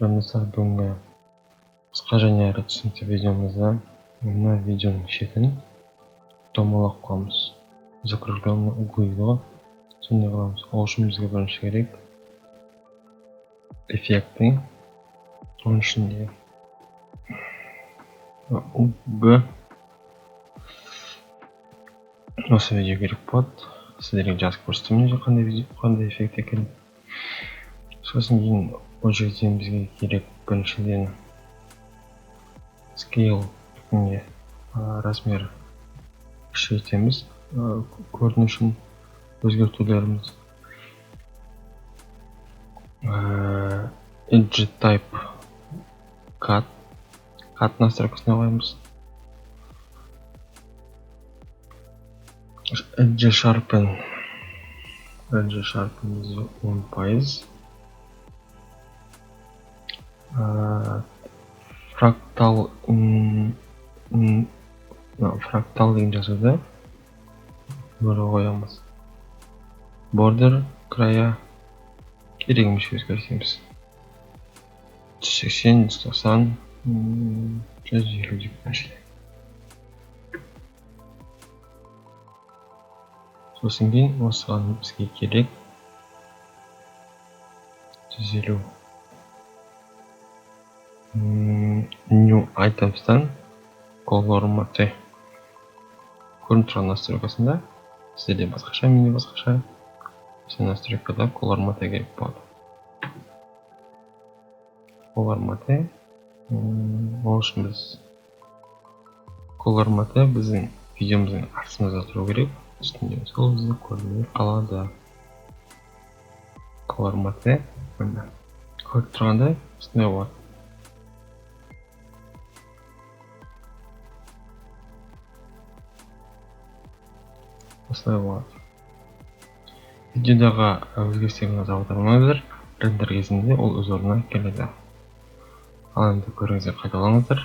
Mesela бүгінгі қысқа және әрі түсінікті видеомызда мына видеоның шетін домалақ қыламыз. Закругленный углы сондай қыламыз. Ол үшін бізге бірінші керек эффекті. Оның ішінде уг осы видео керек болады. Сіздерге жазып көрсетемін қандай эффект екенін. Сосын кейін ол жерден бізге керек біріншіден scale размер кішірейтеміз, көрінішін өзгертулеріміз. Edge type cut настройкасына қоямыз. Edge sharpen 10%. Фрактал деген жазуды бөліп қоямыз. Border края керегіміз өзгертеміз. 180, 190, 150 деп қойшы. Сосын кейін осыған бізге керек 150. New items'tan color mate көрініп тұрған настройкасында сізде басқаша, менде басқаша. Осы настройкада color mate керек болады. Color mate ол үшін біз color mate біздің видеомыздың астымызда тұру керек. Үстінде сол бізді көрініп қалады. Color mate көріп тұрғанда үстінде болады. Осылай болады. Видеодағы өзгерістерге назар аударыңыздар. Рендер кезінде ол өз орнына келеді. Ал енді көріңіздер, қайталаңыздар.